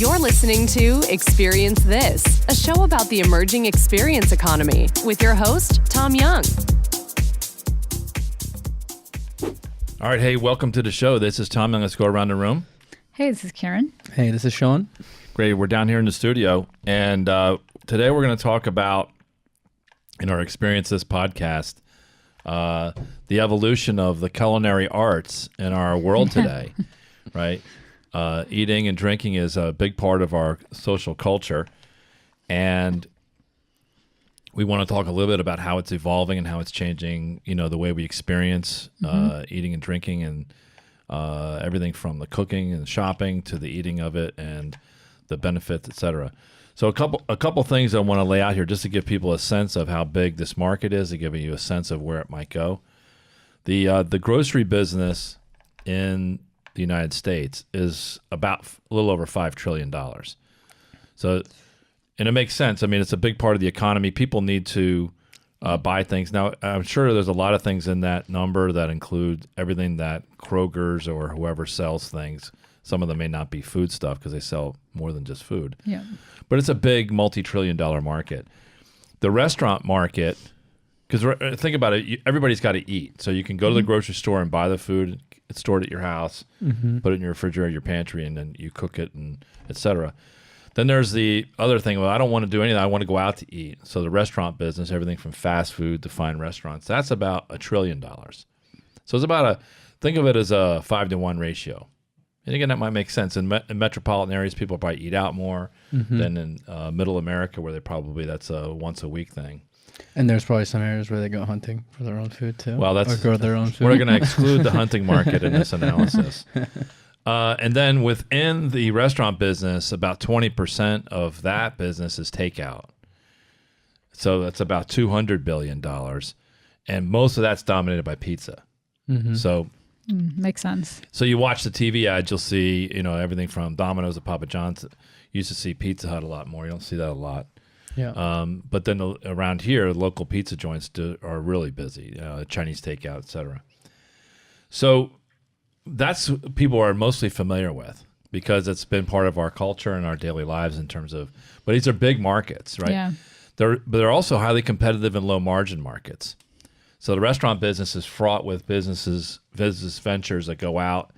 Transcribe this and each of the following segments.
You're listening to Experience This, a show about the emerging experience economy with your host, Tom Young. All right, hey, welcome to the show. This is Tom Young. Let's go around the room. Hey, this is Karen. Hey, this is Sean. Great. We're down here in the studio, and today we're going to talk about, in our Experience This podcast, the evolution of the culinary arts in our world today, right? Eating and drinking is a big part of our social culture, and we want to talk a little bit about how it's evolving and how it's changing, you know, the way we experience eating and drinking, and everything from the cooking and shopping to the eating of it and the benefits, etc. So a couple things I want to lay out here just to give people a sense of how big this market is, to give you a sense of where it might go. The grocery business in the United States is about a little over $5 trillion. So, and it makes sense. I mean, it's a big part of the economy. People need to buy things. Now, I'm sure there's a lot of things in that number that include everything that Kroger's or whoever sells things. Some of them may not be food stuff because they sell more than just food. Yeah. But it's a big multi-trillion-dollar market. The restaurant market, because think about it, everybody's got to eat. So you can go to the grocery store and buy the food, store it at your house, put it in your refrigerator, your pantry, and then you cook it, and et cetera. Then there's the other thing, well, I don't want to do anything. I want to go out to eat. So the restaurant business, everything from fast food to fine restaurants, that's about $1 trillion. So it's about think of it as a 5-to-1 ratio. And again, that might make sense. In metropolitan areas, people probably eat out more than in middle America, where that's a once-a-week thing. And there's probably some areas where they go hunting for their own food too. Well, or grow their own food. We're going to exclude the hunting market in this analysis. And then within the restaurant business, about 20% of that business is takeout. So that's about $200 billion. And most of that's dominated by pizza. So makes sense. So you watch the TV ads, you'll see, you know, everything from Domino's to Papa John's. You used to see Pizza Hut a lot more. You don't see that a lot. Yeah. But then around here, local pizza joints are really busy, Chinese takeout, et cetera. So that's what people are mostly familiar with because it's been part of our culture and our daily lives in terms of, but these are big markets, right? Yeah. But they're also highly competitive and low margin markets. So the restaurant business is fraught with business ventures that go out,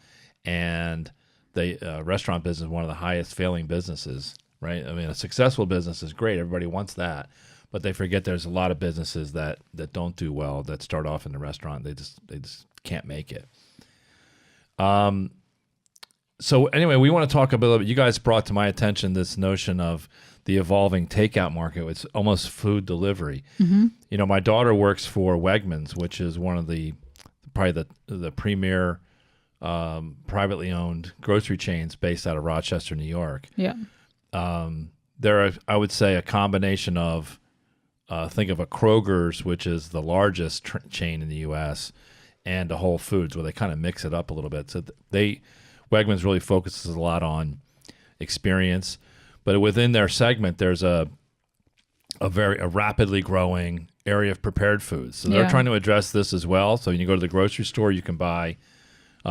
and the restaurant business is one of the highest failing businesses, right? I mean, a successful business is great. Everybody wants that. But they forget there's a lot of businesses that don't do well, that start off in the restaurant. They just can't make it. So anyway, we want to talk a little bit. You guys brought to my attention this notion of the evolving takeout market. It's almost food delivery. You know, my daughter works for Wegmans, which is one of probably the premier privately owned grocery chains based out of Rochester, New York. Yeah. They're, I would say, a combination of, think of a Kroger's, which is the largest chain in the U.S., and a Whole Foods, where they kind of mix it up a little bit. So Wegmans really focuses a lot on experience, but within their segment, there's a rapidly growing area of prepared foods. So they're trying to address this as well. So when you go to the grocery store, you can buy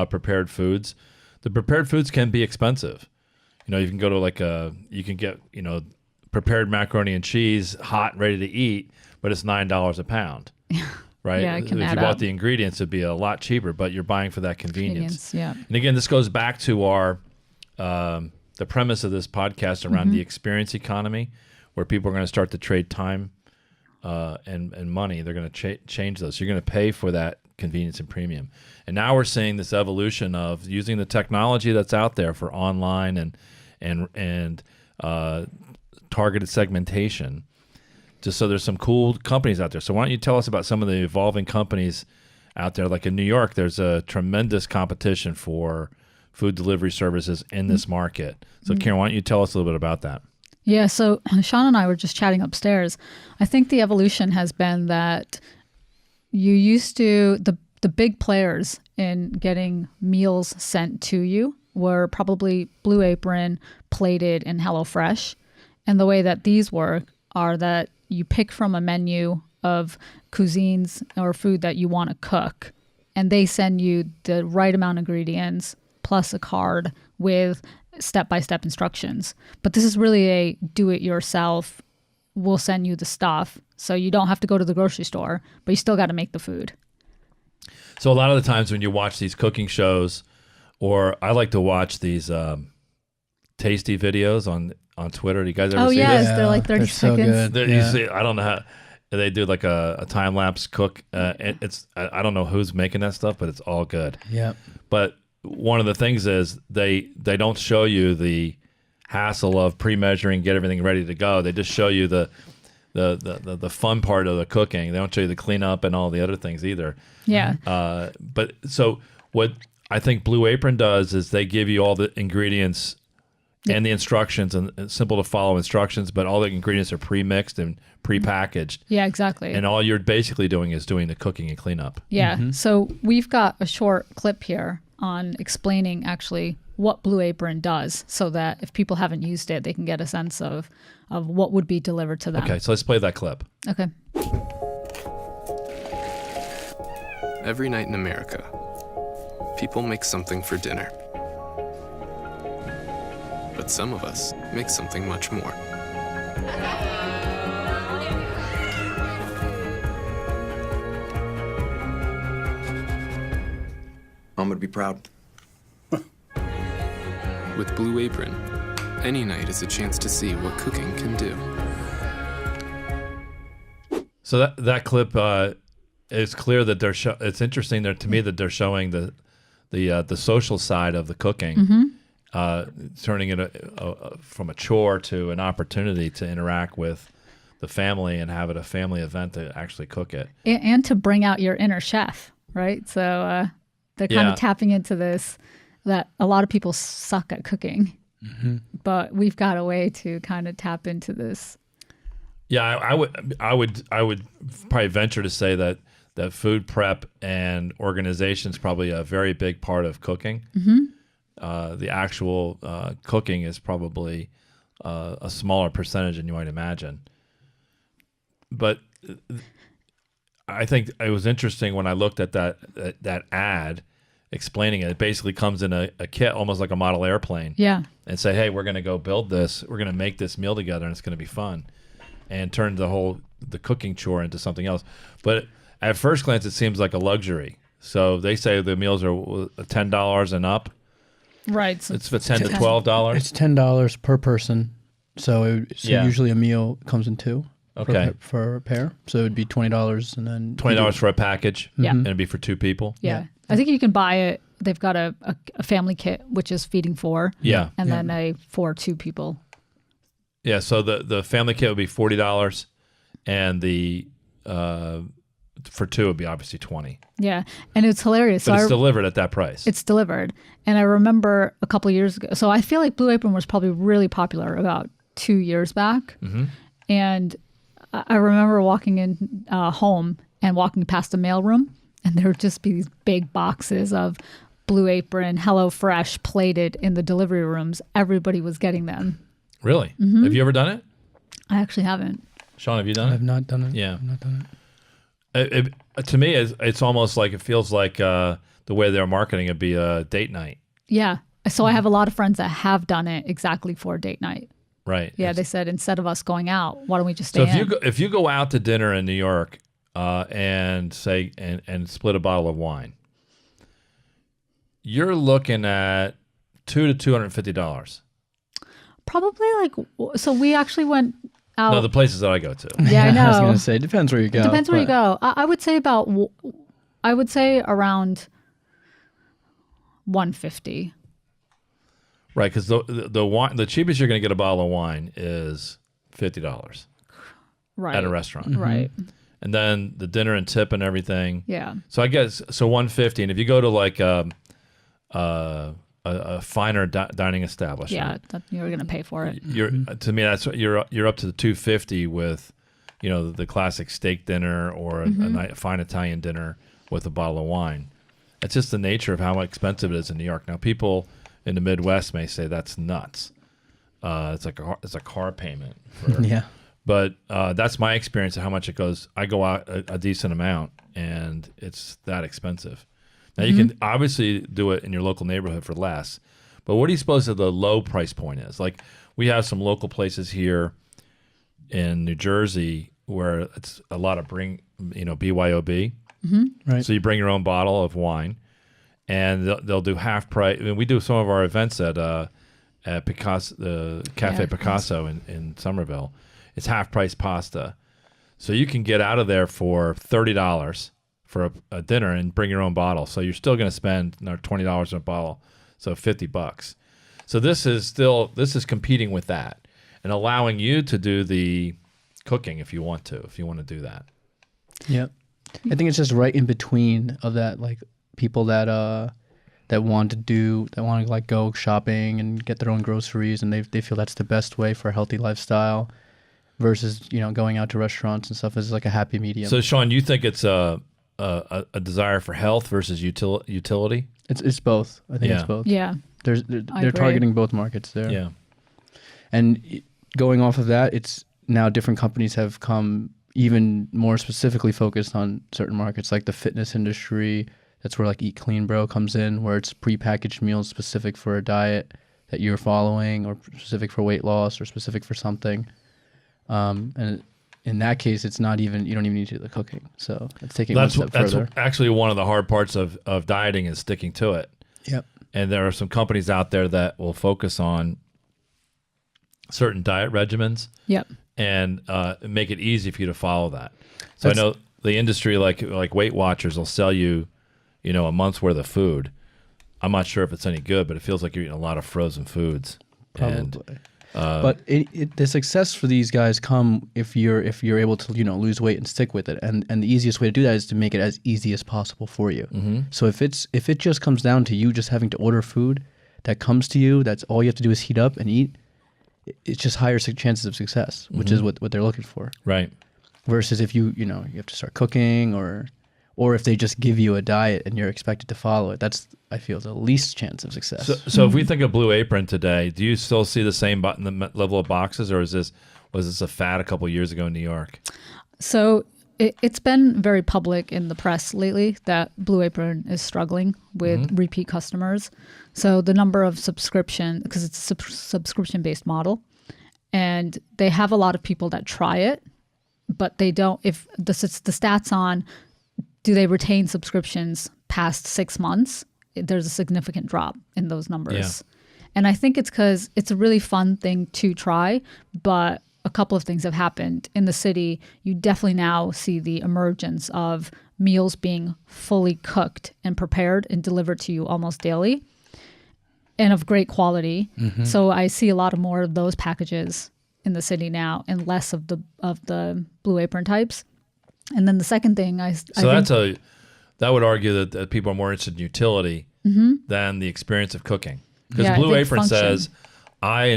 prepared foods. The prepared foods can be expensive. You know, you can go to you can get, you know, prepared macaroni and cheese, hot and ready to eat, but it's $9 a pound. Right? Yeah, it can if add you bought up. the ingredients, it'd be a lot cheaper, but you're buying for that convenience. Yeah. And again, this goes back to our the premise of this podcast around the experience economy, where people are going to start to trade time and money. They're going to change those. So you're going to pay for that convenience and premium. And now we're seeing this evolution of using the technology that's out there for online and targeted segmentation. Just so there's some cool companies out there. So why don't you tell us about some of the evolving companies out there? Like in New York, there's a tremendous competition for food delivery services in this market. So Karen, why don't you tell us a little bit about that? Yeah. So Sean and I were just chatting upstairs. I think the evolution has been that you used to, the big players in getting meals sent to you were probably Blue Apron, Plated, and HelloFresh. And the way that these work are that you pick from a menu of cuisines or food that you want to cook, and they send you the right amount of ingredients plus a card with step-by-step instructions. But this is really a do-it-yourself. We'll send you the stuff. So you don't have to go to the grocery store, but you still got to make the food. So a lot of the times when you watch these cooking shows, or I like to watch these tasty videos on Twitter. Do you guys ever see yes, this? they're like 30 they're so seconds. good. You see, I don't know how they do like a time lapse cook. I don't know who's making that stuff, but it's all good. Yep. But one of the things is they don't show you the hassle of pre-measuring, get everything ready to go. They just show you the fun part of the cooking. They don't show you the cleanup and all the other things either. Yeah. But so what I think Blue Apron does is they give you all the ingredients and the instructions, and it's simple to follow instructions, but all the ingredients are pre-mixed and pre-packaged. Yeah, exactly. And all you're basically doing is doing the cooking and cleanup. Yeah. So we've got a short clip here on explaining actually what Blue Apron does, so that if people haven't used it, they can get a sense of what would be delivered to them. Okay, so let's play that clip. Okay. Every night in America, people make something for dinner. But some of us make something much more. Mom would be proud. With Blue Apron, any night is a chance to see what cooking can do. So that clip, it's clear that it's interesting there to me that they're showing the social side of the cooking, turning it from a chore to an opportunity to interact with the family and have it a family event to actually cook it. And to bring out your inner chef, right? So they're kind of tapping into this, that a lot of people suck at cooking, but we've got a way to kind of tap into this. Yeah, I would probably venture to say that food prep and organization is probably a very big part of cooking. The actual cooking is probably a smaller percentage than you might imagine. But I think it was interesting when I looked at that ad explaining it. It basically comes in a kit, almost like a model airplane. Yeah. And say, hey, we're going to go build this. We're going to make this meal together, and it's going to be fun. And turn the cooking chore into something else. But at first glance, it seems like a luxury. So they say the meals are $10 and up. Right. So it's $10 to $12. It's $10 per person. So usually a meal comes in two. Okay. For a pair. So it would be $20 and then $20 for a package. Yeah. And it'd be for two people. Yeah. I think you can buy it. They've got a family kit, which is feeding four. Yeah. And then a for two people. Yeah. So the family kit would be $40, and the for two would be obviously $20. Yeah. And it's hilarious. But it's delivered at that price. It's delivered. And I remember a couple of years ago. So I feel like Blue Apron was probably really popular about 2 years back. And I remember walking in home and walking past the mailroom, and there would just be these big boxes of Blue Apron, HelloFresh plated in the delivery rooms. Everybody was getting them. Really? Have you ever done it? I actually haven't. Sean, have you done it? I've not done it. Yeah. I've not done it. To me, it's almost like it feels like the way they're marketing it'd be a date night. Yeah. So I have a lot of friends that have done it exactly for date night. Right. Yeah, they said instead of us going out, why don't we just stay in? So if you go out to dinner in New York and say and split a bottle of wine, you're looking at $200 to $250. Probably so we actually went out. No, the places that I go to. Yeah, I know. I was going to say, it depends where you go. It depends where you but- go. I would say around 150. Right, because the wine, the cheapest you're going to get a bottle of wine is $50 Right. at a restaurant. Right. And then the dinner and tip and everything. Yeah. So I guess $150, and if you go to like a finer dining establishment, Yeah, you're going to pay for it. you're to me that's you're up to the $250 with, the classic steak dinner or a fine Italian dinner with a bottle of wine. It's just the nature of how expensive it is in New York. Now people in the Midwest may say that's nuts. It's a car payment. Yeah. But that's my experience of how much it goes. I go out a decent amount, and it's that expensive. Now, you can obviously do it in your local neighborhood for less, But what do you suppose the low price point is? Like we have some local places here in New Jersey where it's a lot of BYOB. Right. So you bring your own bottle of wine, and they'll do half price. I mean, we do some of our events at Picasso, the Cafe Picasso in Somerville. It's half price pasta, so you can get out of there for $30 for a dinner and bring your own bottle. So you're still going to spend $20 on a bottle, so $50. So this is competing with that and allowing you to do the cooking if you want to do that. Yep. I think it's just right in between of that, like people that want to like go shopping and get their own groceries, and they feel that's the best way for a healthy lifestyle versus going out to restaurants and stuff is like a happy medium. So Sean, you think it's a desire for health versus utility? It's both. I think it's both. Yeah. They're targeting both markets there. Yeah. And going off of that, it's now different companies have come even more specifically focused on certain markets, like the fitness industry. That's where like Eat Clean Bro comes in, where it's prepackaged meals specific for a diet that you're following, or specific for weight loss, or specific for something. And in that case, it's not even, you don't even need to do the cooking. So it's taking one step further. That's actually one of the hard parts of dieting is sticking to it. Yep. And there are some companies out there that will focus on certain diet regimens. Yep. And make it easy for you to follow that. So I know the industry, like Weight Watchers, will sell you, a month's worth of food. I'm not sure if it's any good, but it feels like you're eating a lot of frozen foods. Probably. But the success for these guys come if you're able to lose weight and stick with it, and the easiest way to do that is to make it as easy as possible for you. Mm-hmm. So if it just comes down to you just having to order food that comes to you, that's all you have to do is heat up and eat. It's just higher chances of success, which is what they're looking for. Right. Versus if you have to start cooking, or if they just give you a diet and you're expected to follow it, that's, I feel, the least chance of success. So if we think of Blue Apron today, do you still see the same level of boxes, or was this a fad a couple of years ago in New York? So it's been very public in the press lately that Blue Apron is struggling with repeat customers. So the number of because it's a subscription-based model, and they have a lot of people that try it, but they don't. If the stats on do they retain subscriptions past 6 months, there's a significant drop in those numbers. Yeah. And I think it's because it's a really fun thing to try, but a couple of things have happened. In the city, you definitely now see the emergence of meals being fully cooked and prepared and delivered to you almost daily, and of great quality. Mm-hmm. So I see a lot more of those packages in the city now, and less of the Blue Apron types. And then the second thing that would argue that people are more interested in utility than the experience of cooking. Because Blue Apron says, I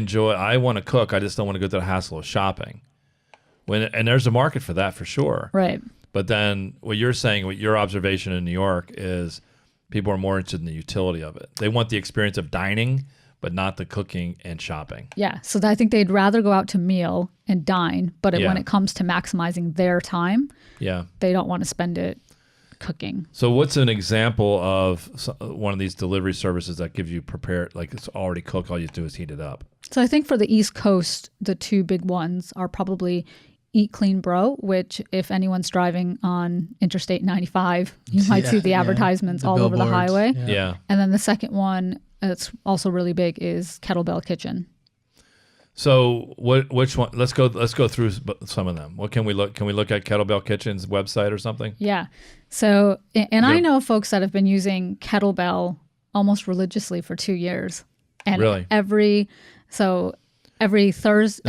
want to cook, I just don't want to go through the hassle of shopping. And there's a market for that for sure. Right. But then what you're saying, what your observation in New York is, people are more interested in the utility of it. They want the experience of dining, but not the cooking and shopping. Yeah. So I think they'd rather go out to meal and dine, but when it comes to maximizing their time, they don't want to spend it cooking. So what's an example of one of these delivery services that gives you prepared, like it's already cooked, all you do is heat it up? So I think for the East Coast, the two big ones are probably Eat Clean Bro, which if anyone's driving on Interstate 95, you might see the advertisements all over the highway. Yeah. And then the second one that's also really big is Kettlebell Kitchen. So which one? Let's go through some of them. What can we look? Can we look at Kettlebell Kitchen's website or something? Yeah. So I know folks that have been using Kettlebell almost religiously for 2 years. And really? every Thursday.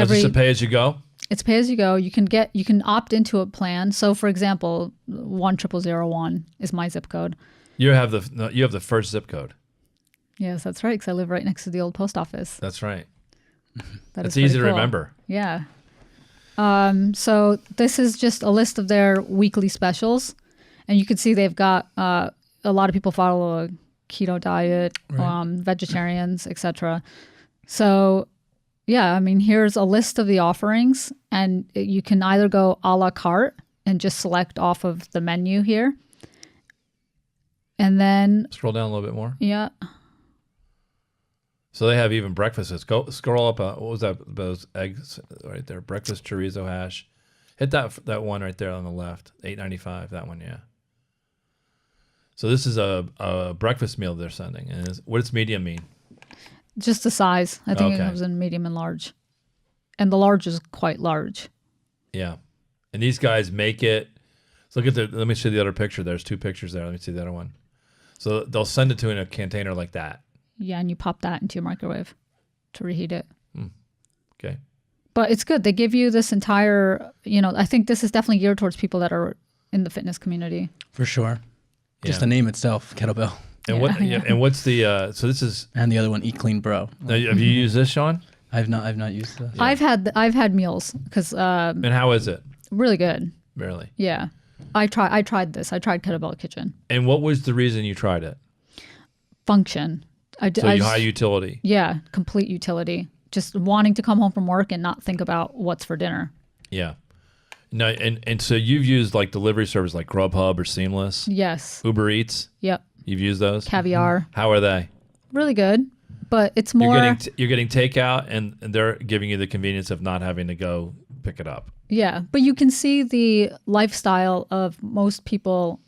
Is this a pay as you go? It's pay as you go. You can opt into a plan. So for example, 10001 is my zip code. You have the first zip code. Yes, that's right. Because I live right next to the old post office. That's right. That's easy to cool. remember. Yeah. So this is just a list of their weekly specials, and you can see they've got a lot of people follow a keto diet, vegetarians, etc. So yeah, I mean, here's a list of the offerings, and you can either go a la carte and just select off of the menu here, and then scroll down a little bit more. Yeah. So they have even breakfasts. Go scroll up. What was that? Those eggs right there. Breakfast chorizo hash. Hit that one right there on the left. $8.95. That one, yeah. So this is a breakfast meal they're sending. And what does medium mean? Just the size. I think it Okay. comes in medium and large, and the large is quite large. Yeah. And these guys make it. So look at let me see the other picture. There's 2 pictures there. Let me see the other one. So they'll send it to in a container like that. Yeah, and you pop that into your microwave to reheat it. Okay. But it's good. They give you this entire, I think this is definitely geared towards people that are in the fitness community. For sure. Just Yeah. the name itself, Kettlebell. And Yeah. and what's the so this is And the other one, Eat Clean Bro. have you used this, Sean? I've not used that. I've had meals because And how is it? really good. Barely. Yeah. I tried this. I tried Kettlebell Kitchen. And what was the reason you tried it? Function. So high utility. Yeah, complete utility. Just wanting to come home from work and not think about what's for dinner. Yeah. No, and so you've used like delivery service like Grubhub or Seamless, Yes. Uber Eats. Yep. You've used those. Caviar. How are they? Really good. But it's more. You're getting takeout, and they're giving you the convenience of not having to go pick it up. Yeah, but you can see the lifestyle of most people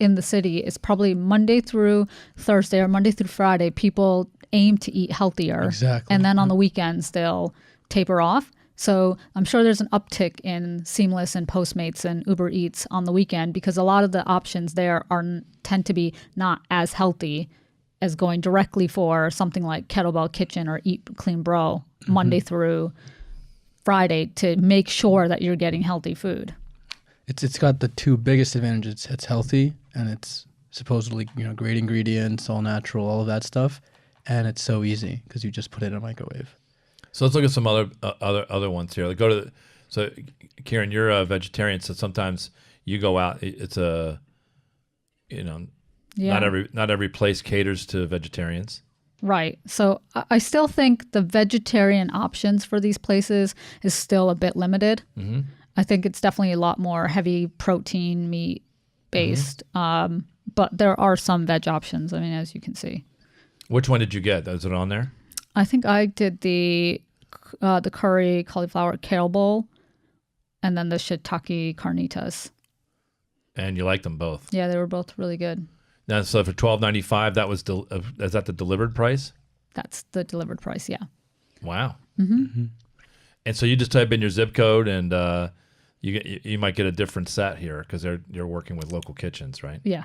in the city is probably Monday through Thursday or Monday through Friday. People aim to eat healthier. Exactly. And then on the weekends, they'll taper off. So I'm sure there's an uptick in Seamless and Postmates and Uber Eats on the weekend because a lot of the options there tend to be not as healthy as going directly for something like Kettlebell Kitchen or Eat Clean Bro Monday through Friday to make sure that you're getting healthy food. It's got the 2 biggest advantages. It's healthy and it's supposedly great ingredients, all natural, all of that stuff, and it's so easy because you just put it in a microwave. So let's look at some other ones here. Like so Kieran, you're a vegetarian, so sometimes you go out. It's a Yeah. not every place caters to vegetarians. Right. So I still think the vegetarian options for these places is still a bit limited. Mm-hmm. I think it's definitely a lot more heavy protein meat based. But there are some veg options. I mean, as you can see. Which one did you get? Is it on there? I think I did the curry cauliflower kale bowl, and then the shiitake carnitas. And you liked them both. Yeah, they were both really good. Now, so for $12.95, that was is that the delivered price? That's the delivered price. Yeah. Wow. Mm-hmm. And so you just type in your zip code, and you might get a different set here because you're working with local kitchens, right? Yeah.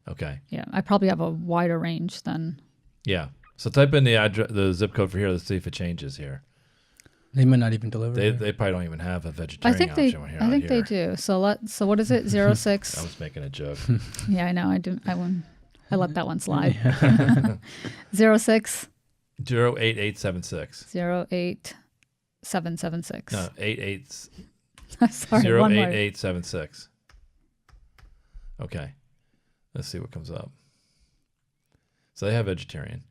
Okay. Yeah. I probably have a wider range than. Yeah. So type in the zip code for here. Let's see if it changes here. They might not even deliver. They probably don't even have a vegetarian I think they. option here. I think they do. So what is it? 06. I was making a joke. Yeah, I know. I let that one slide. 06 08876. 08776. No, 88 Sorry, one more. 08876. Okay. Let's see what comes up. So they have vegetarian.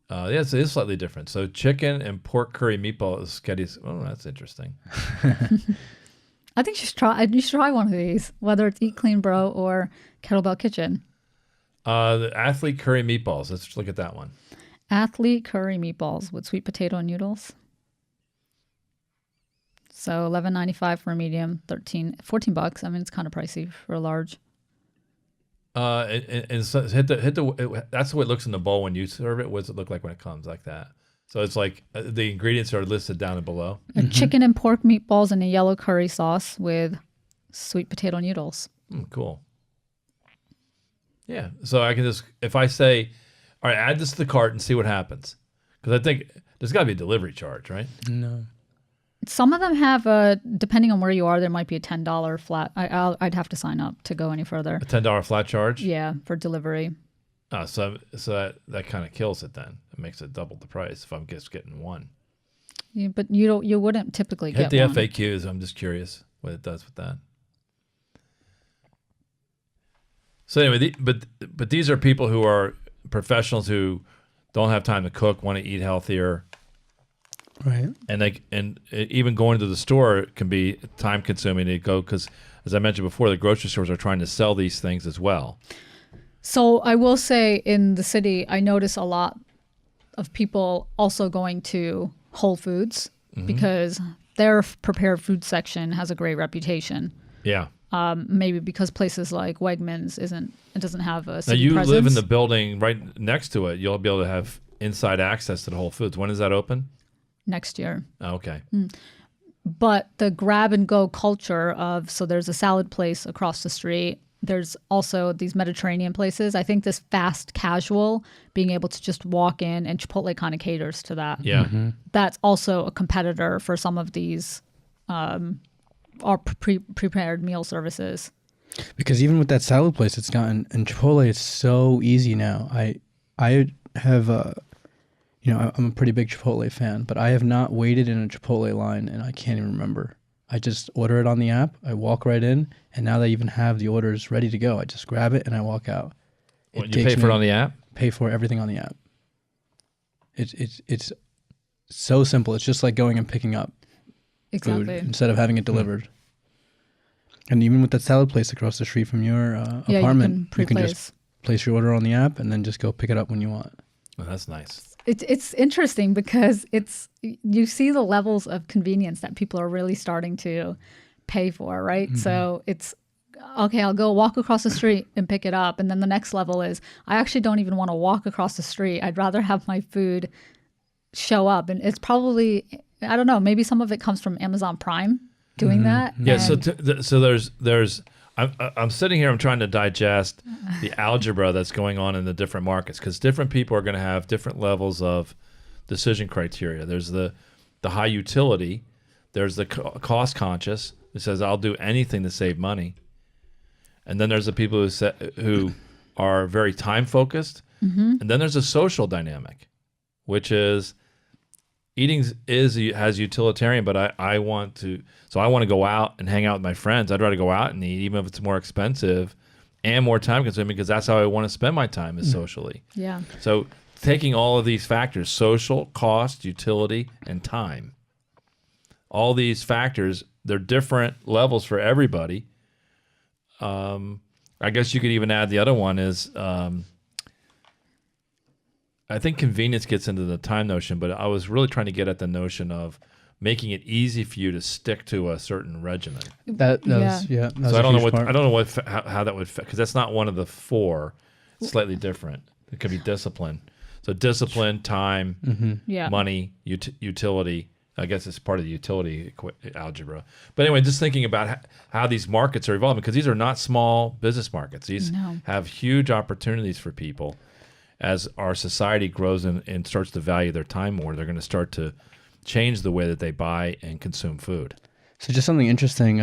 Yeah, so it is slightly different. So chicken and pork curry meatball sketties. Oh, that's interesting. I think you should try one of these, whether it's Eat Clean Bro or Kettlebell Kitchen. The athlete curry meatballs. Let's look at that one. Athlete curry meatballs with sweet potato and noodles. So $11.95 for a medium, $14. I mean, it's kind of pricey for a large. And so hit the. That's what it looks in the bowl when you serve it. What does it look like when it comes like that? So it's like the ingredients are listed down and below. Chicken and pork meatballs and a yellow curry sauce with sweet potato noodles. Cool. Yeah. So I can just, if I say, all right, add this to the cart and see what happens. Because I think there's got to be a delivery charge, right? No. Some of them have depending on where you are, there might be a $10 flat. I'd have to sign up to go any further. A $10 flat charge? Yeah, for delivery. Oh, so that kind of kills it then. It makes it double the price if I'm just getting one. Yeah, but you wouldn't typically Hit get the one. FAQs. I'm just curious what it does with that. So anyway, but these are people who are professionals who don't have time to cook, want to eat healthier. Right. And even going to the store can be time consuming to go because, as I mentioned before, the grocery stores are trying to sell these things as well. So I will say in the city, I notice a lot of people also going to Whole Foods because their prepared food section has a great reputation. Yeah. Maybe because places like Wegmans doesn't have a Now city you presence. live in the building right next to it. You'll be able to have inside access to the Whole Foods. When is that open? Next year. Oh, okay. But the grab and go culture so there's a salad place across the street. There's also these Mediterranean places. I think this fast casual, being able to just walk in, and Chipotle kind of caters to that. Yeah. That's also a competitor for some of these our prepared meal services. Because even with that salad place, it's gotten, and Chipotle, it's so easy now. I have, I'm a pretty big Chipotle fan, but I have not waited in a Chipotle line, and I can't even remember. I just order it on the app. I walk right in, and now they even have the orders ready to go. I just grab it and I walk out. You pay for it on the app? Pay for everything on the app. It's so simple. It's just like going and picking up food Exactly. instead of having it delivered. And even with that salad place across the street from your apartment, you can just place your order on the app and then just go pick it up when you want. Oh, that's nice. It's interesting because you see the levels of convenience that people are really starting to pay for, right? So it's okay, I'll go walk across the street and pick it up. And then the next level is I actually don't even want to walk across the street. I'd rather have my food show up. And it's probably, I don't know, maybe some of it comes from Amazon Prime doing that. Yeah. And So there's I'm sitting here. I'm trying to digest the algebra that's going on in the different markets because different people are going to have different levels of decision criteria. There's the high utility. There's the cost conscious who says I'll do anything to save money, and then there's the people who are very time focused, and then there's a social dynamic, which is eating has utilitarian, but I want to go out and hang out with my friends. I'd rather go out and eat, even if it's more expensive and more time consuming, because that's how I want to spend my time is socially. yeah. So taking all of these factors, social, cost, utility, and time, all these factors, they're different levels for everybody. I guess you could even add the other one is I think convenience gets into the time notion, but I was really trying to get at the notion of making it easy for you to stick to a certain regimen. That was So I don't know how that would fit, because that's not one of the four. It's slightly different. It could be discipline. So discipline, time, Yeah. money, utility. I guess it's part of the utility algebra. But anyway, just thinking about how these markets are evolving, because these are not small business markets. These have huge opportunities for people. As our society grows and starts to value their time more, they're going to start to change the way that they buy and consume food. So just something interesting,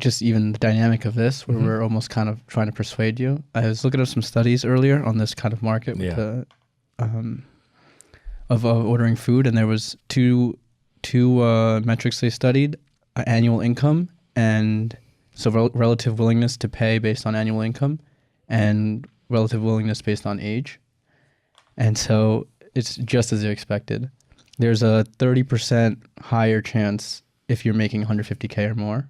just even the dynamic of this, where we're almost kind of trying to persuade you. I was looking at some studies earlier on this kind of market with of ordering food, and there was two metrics they studied: annual income, and so relative willingness to pay based on annual income, and relative willingness based on age. And so it's just as you expected. There's a 30% higher chance if you're making 150K or more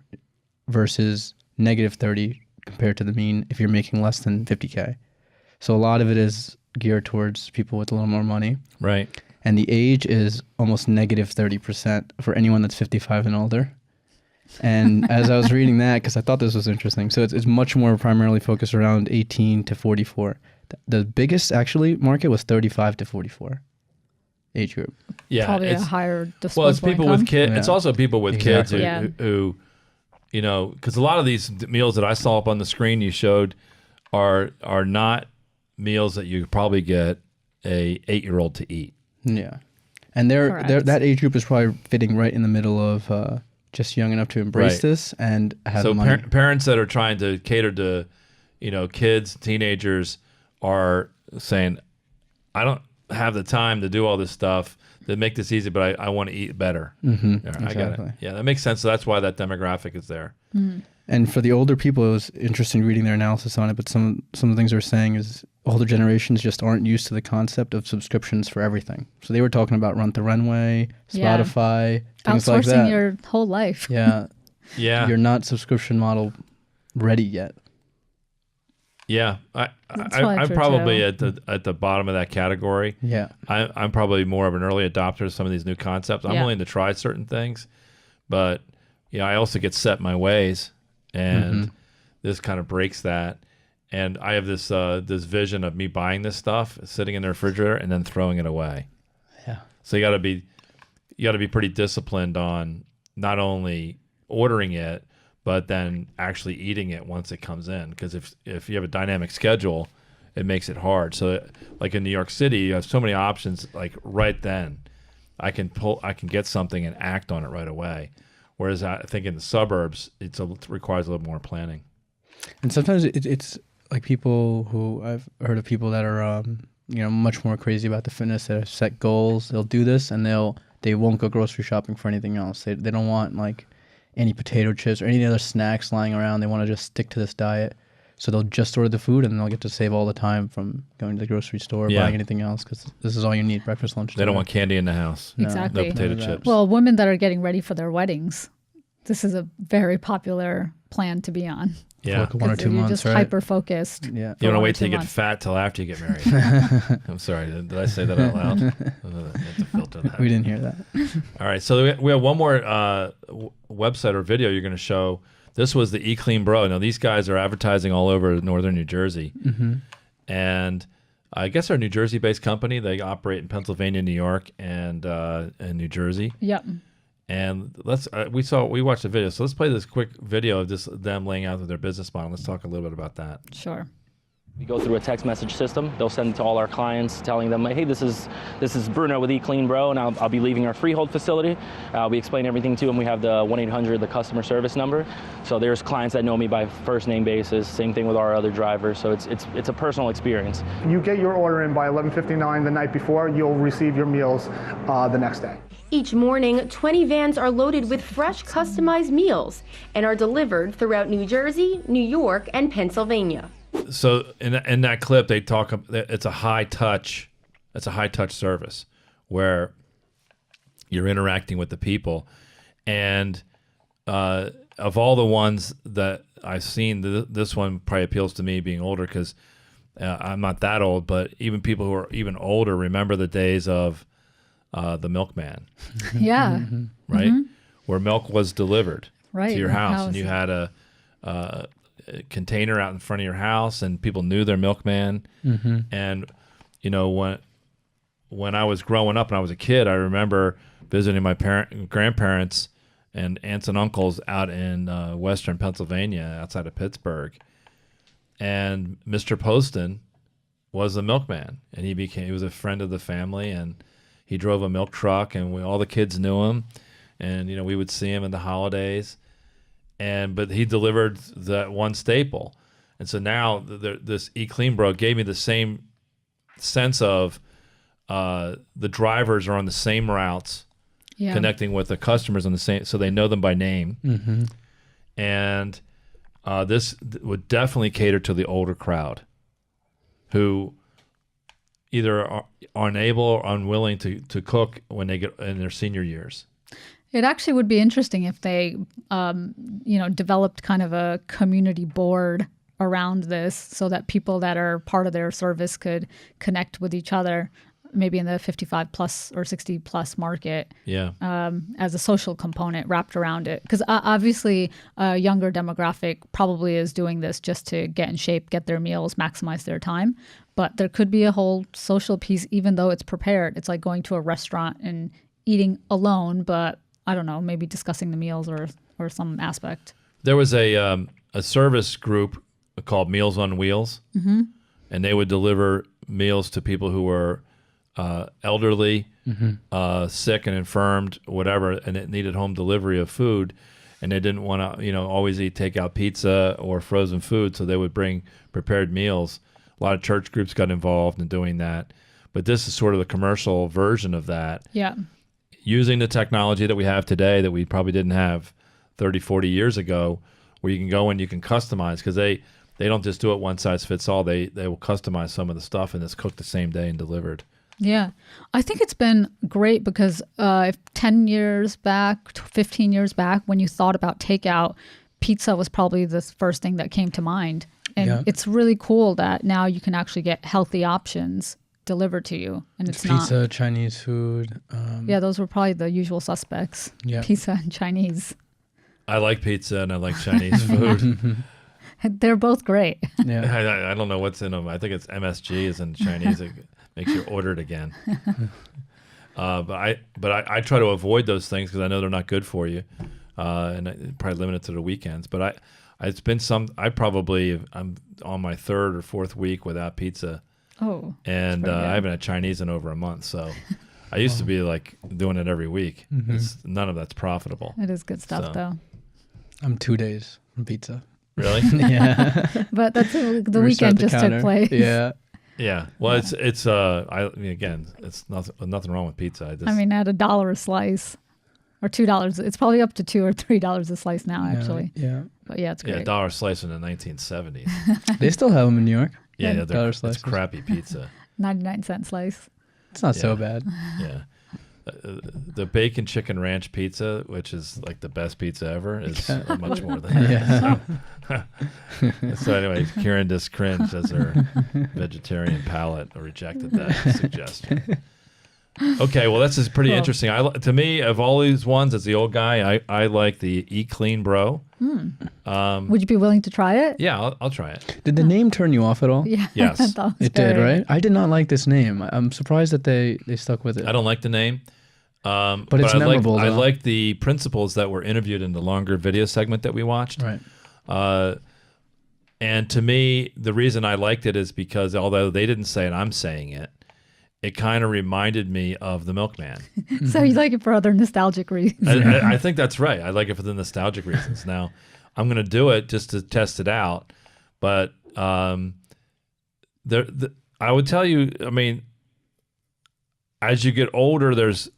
versus negative 30 compared to the mean if you're making less than 50K. So a lot of it is geared towards people with a little more money. Right. And the age is almost negative 30% for anyone that's 55 and older. And as I was reading that, because I thought this was interesting, so it's much more primarily focused around 18 to 44. The biggest actually market was 35 to 44 age group. Yeah, Probably a higher disposable well, it's people income. with kids. Yeah. It's also people with Exactly. kids who you know, because a lot of these meals that I saw up on the screen you showed are not meals that you could probably get a 8-year-old to eat. Yeah. And that age group is probably fitting right in the middle of just young enough to embrace Right. this and have So money. parents that are trying to cater to, kids, teenagers are saying, I don't have the time to do all this stuff to make this easy, but I want to eat better. Yeah, I got it. Exactly. Yeah, that makes sense. So that's why that demographic is there. And for the older people, it was interesting reading their analysis on it, but some of the things they're saying is older generations just aren't used to the concept of subscriptions for everything. So they were talking about Rent the Runway, Yeah. Spotify, things like Outsourcing that. your whole life. Yeah. Yeah. You're not subscription model ready yet. Yeah, That's probably I'm true, probably too. at the bottom of that category. Yeah. I'm probably more of an early adopter of some of these new concepts. I'm Yeah. willing to try certain things, but I also get set in my ways, and this kind of breaks that. And I have this this vision of me buying this stuff, sitting in the refrigerator, and then throwing it away. Yeah. So you got to be pretty disciplined on not only ordering it, but then actually eating it once it comes in. Because if you have a dynamic schedule, it makes it hard. So like in New York City, you have so many options. Like right then, I can get something and act on it right away. Whereas I think in the suburbs, it requires a little more planning. And sometimes it's like people who I've heard of people that are much more crazy about the fitness, that have set goals. They'll do this and they won't go grocery shopping for anything else. They don't want like any potato chips or any other snacks lying around. They want to just stick to this diet. So they'll just order the food, and then they'll get to save all the time from going to the grocery store, buying anything else, because this is all you need, breakfast, lunch, dinner. They don't want candy in the house. Exactly. No potato chips. Well, women that are getting ready for their weddings, this is a very popular plan to be on. Yeah. For 1 or 2 months, you're just hyper-focused. Yeah. You don't want to wait till you get fat till after you get married. I'm sorry. Did I say that out loud? I have to filter that. We didn't hear that. All right. So we have one more website or video you're going to show. This was the eClean Bro. Now, these guys are advertising all over northern New Jersey. And I guess they're a New Jersey-based company. They operate in Pennsylvania, New York, and New Jersey. Yep. And we watched the video. So let's play this quick video of just them laying out their business model. Let's talk a little bit about that. Sure. We go through a text message system. They'll send it to all our clients, telling them, hey, this is Bruno with eClean Bro, and I'll be leaving our Freehold facility. We explain everything to them. We have the 1-800, the customer service number. So there's clients that know me by first name basis. Same thing with our other drivers. So it's a personal experience. You get your order in by 11:59 the night before. You'll receive your meals the next day. Each morning, 20 vans are loaded with fresh, customized meals and are delivered throughout New Jersey, New York, and Pennsylvania. So in that clip, they talk. It's a high touch service where you're interacting with the people, and of all the ones that I've seen, this one probably appeals to me, being older, because I'm not that old, but even people who are even older remember the days of the milkman. Yeah. Right, where milk was delivered to your house, and you had a container out in front of your house, and people knew their milkman. And when I was growing up and I was a kid, I remember visiting my grandparents and aunts and uncles out in western Pennsylvania, outside of Pittsburgh, and Mr. Poston was the milkman, and he was a friend of the family, and he drove a milk truck, and all the kids knew him, and we would see him in the holidays. But he delivered that one staple. And so now this eClean Bro gave me the same sense of the drivers are on the same routes, connecting with the customers on the same, so they know them by name. And this would definitely cater to the older crowd who either are unable or unwilling to cook when they get in their senior years. It actually would be interesting if they, developed kind of a community board around this, so that people that are part of their service could connect with each other, maybe in the 55 plus or 60 plus market. Yeah. As a social component wrapped around it, because obviously a younger demographic probably is doing this just to get in shape, get their meals, maximize their time. But there could be a whole social piece, even though it's prepared. It's like going to a restaurant and eating alone, but I don't know, maybe discussing the meals or some aspect. There was a service group called Meals on Wheels, and they would deliver meals to people who were elderly, sick and infirmed, whatever, and it needed home delivery of food, and they didn't want to, always eat takeout pizza or frozen food, so they would bring prepared meals. A lot of church groups got involved in doing that, but this is sort of the commercial version of that. Yeah. Using the technology that we have today that we probably didn't have 30, 40 years ago, where you can go and you can customize, because they don't just do it one size fits all. They will customize some of the stuff, and it's cooked the same day and delivered. Yeah. I think it's been great because if 10 years back, 15 years back, when you thought about takeout, pizza was probably the first thing that came to mind. And it's really cool that now you can actually get healthy options delivered to you, and it's pizza, not Chinese food. Yeah, those were probably the usual suspects. Yeah. Pizza and Chinese. I like pizza and I like Chinese food. They're both great. Yeah. I don't know what's in them. I think it's MSG is in Chinese. It makes you order it again. But I try to avoid those things because I know they're not good for you, and I probably limit it to the weekends. But I'm on my third or fourth week without pizza. Oh. And I haven't had Chinese in over a month. So I used to be like doing it every week. None of that's profitable. It is good stuff, though. I'm 2 days from pizza. Really? Yeah. But that's the weekend just took place. Yeah. Yeah. Well, it's it's nothing wrong with pizza. I mean, at $1 a slice or $2, it's probably up to $2 or $3 a slice now, actually. Yeah. But yeah, it's great. Yeah, $1 slice in the 1970s. They still have them in New York. Yeah, $1 it's slices. crappy pizza. 99-cent slice. It's not so bad. Yeah. The bacon chicken ranch pizza, which is like the best pizza ever, is much more than that. Yeah. So anyway, Kieran just cringed as her vegetarian palate rejected that suggestion. Okay, well, this is pretty interesting. To me, of all these ones, as the old guy, I like the Eat Clean Bro. Would you be willing to try it? Yeah, I'll try it. Did the name turn you off at all? Yeah. Yes. I thought It did, right? I did not like this name. I'm surprised that they stuck with it. I don't like the name. But it's memorable, I though. like the principals that were interviewed in the longer video segment that we watched. Right. And to me, the reason I liked it is because although they didn't say it, I'm saying it. It kind of reminded me of the Milkman. So you like it for other nostalgic reasons. I think that's right. I like it for the nostalgic reasons. Now, I'm going to do it just to test it out. But I would tell you, I mean, as you get older, there's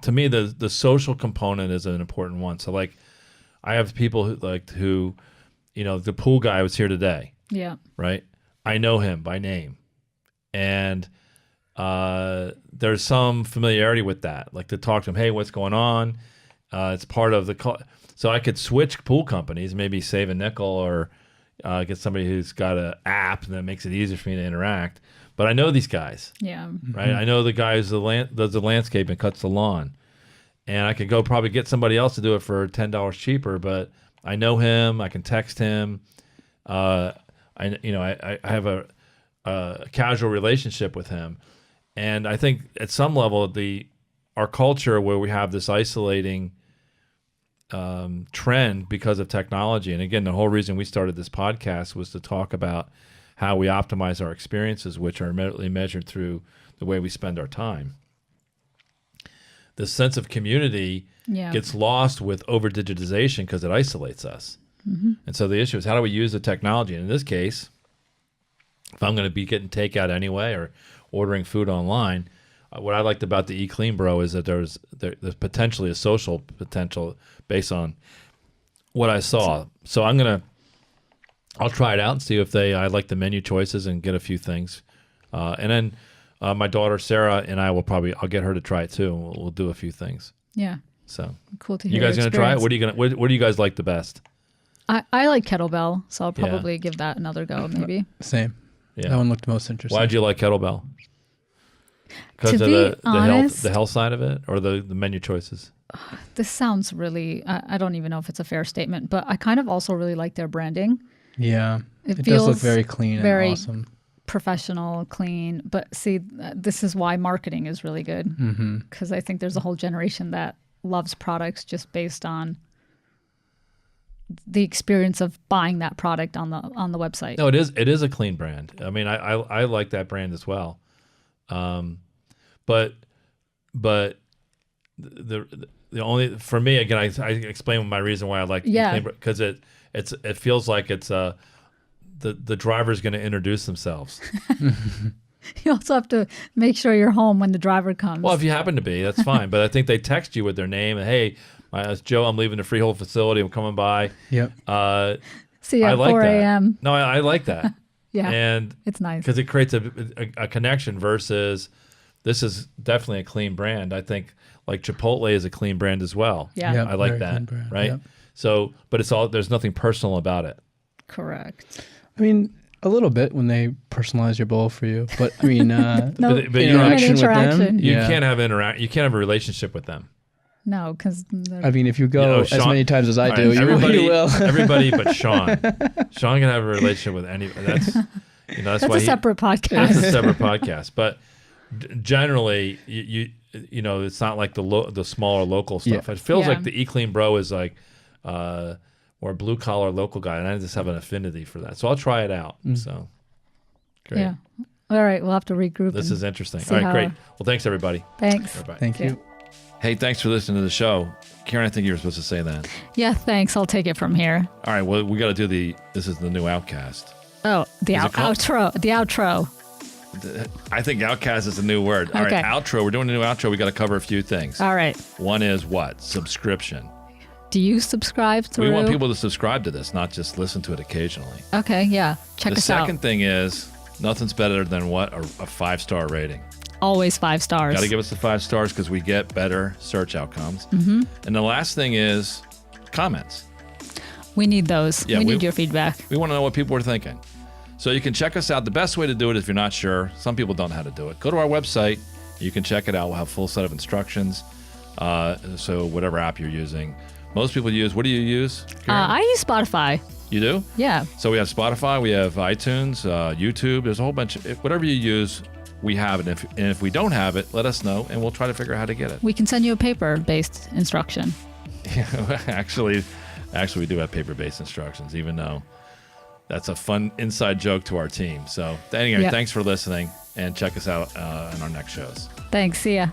to me the social component is an important one. So like, I have people who, you know, the pool guy was here today. Yeah. Right. I know him by name. And there's some familiarity with that, like to talk to him. Hey, what's going on? It's part of the so I could switch pool companies, maybe save a nickel, or get somebody who's got an app that makes it easier for me to interact. But I know these guys. Yeah. Right. I know the guy who does the landscape and cuts the lawn, and I could go probably get somebody else to do it for $10 cheaper. But I know him. I can text him. I have a casual relationship with him, and I think at some level our culture where we have this isolating trend because of technology, and again the whole reason we started this podcast was to talk about how we optimize our experiences, which are immediately measured through the way we spend our time. The sense of community gets lost with over digitization because it isolates us. And so the issue is, how do we use the technology? And in this case, if I'm going to be getting takeout anyway or ordering food online, what I liked about the Eat Clean Bro is that there's potentially a social potential based on what I saw. So I'll try it out and see if I like the menu choices and get a few things. And then my daughter Sarah and I'll get her to try it too, and we'll do a few things. Yeah. So cool to hear. You guys going to try it? What do you guys like the best? I like Kettlebell, so I'll probably give that another go, maybe. Same. Yeah. That one looked most interesting. Why'd you like Kettlebell? Because of the health side of it, or the menu choices? This sounds really, I don't even know if it's a fair statement, but I kind of also really like their branding. Yeah. It does look very clean very and awesome. Professional, clean. But see, this is why marketing is really good. Because I think there's a whole generation that loves products just based on the experience of buying that product on the website. No, it is a clean brand. I mean, I like that brand as well. But the only, for me, again, I explain my reason why I like clean, because it feels like it's the driver's going to introduce themselves. You also have to make sure you're home when the driver comes. Well, if you happen to be, that's fine. But I think they text you with their name and, hey, it's Joe, I'm leaving the freehold facility, I'm coming by. Yep. See you at 4 a.m. No, I like that. Yeah, and it's nice because it creates a connection versus this is definitely a clean brand. I think like Chipotle is a clean brand as well. Yeah, I like that. brand. Right. Yep. So, but there's nothing personal about it. Correct. I mean, a little bit when they personalize your bowl for you, but I mean, No, but interaction with them. interaction. You Yeah. can't have you can't have a relationship with them. No, because I mean, if you go as Sean- many times as I all do, right, you will. everybody but Sean. Sean can have a relationship with anybody. That's that's that's why a separate It's podcast. a separate podcast. But generally, you know, it's not like the smaller local stuff. Yeah. It feels Yeah. like the eClean Bro is like more blue collar local guy, and I just have an affinity for that. So I'll try it out. So great. Yeah. All right, we'll have to regroup. This and is interesting. see All right, how- great. Well, thanks everybody. Thanks. Bye-bye. Thank you. Hey, thanks for listening to the show. Karen, I think you were supposed to say that. Yeah, thanks. I'll take it from here. All right, well, we got to do this is the new Outcast. Oh, the Is it called- outro. The outro. I think Outcast is a new word. All Okay. right, outro. We're doing a new outro. We got to cover a few things. All right. One is what? Subscription. Do you subscribe through? We want people to subscribe to this, not just listen to it occasionally. Okay, yeah. Check The us out. second thing is nothing's better than what? A 5-star rating. Always 5 stars. Got to give us the 5 stars because we get better search outcomes. Mm-hmm. And the last thing is comments. We need those. Yeah, we need your feedback. We want to know what people are thinking. So you can check us out. The best way to do it if you're not sure, some people don't know how to do it. Go to our website. You can check it out. We'll have a full set of instructions. So whatever app you're using. Most people use, what do you use, Karen? I use Spotify. You do? Yeah. So we have Spotify, we have iTunes, YouTube. There's a whole bunch of, whatever you use, we have it. And if we don't have it, let us know, and we'll try to figure out how to get it. We can send you a paper-based instruction. Actually, we do have paper-based instructions, even though that's a fun inside joke to our team. So anyway, Yep. Thanks for listening, and check us out on our next shows. Thanks. See ya.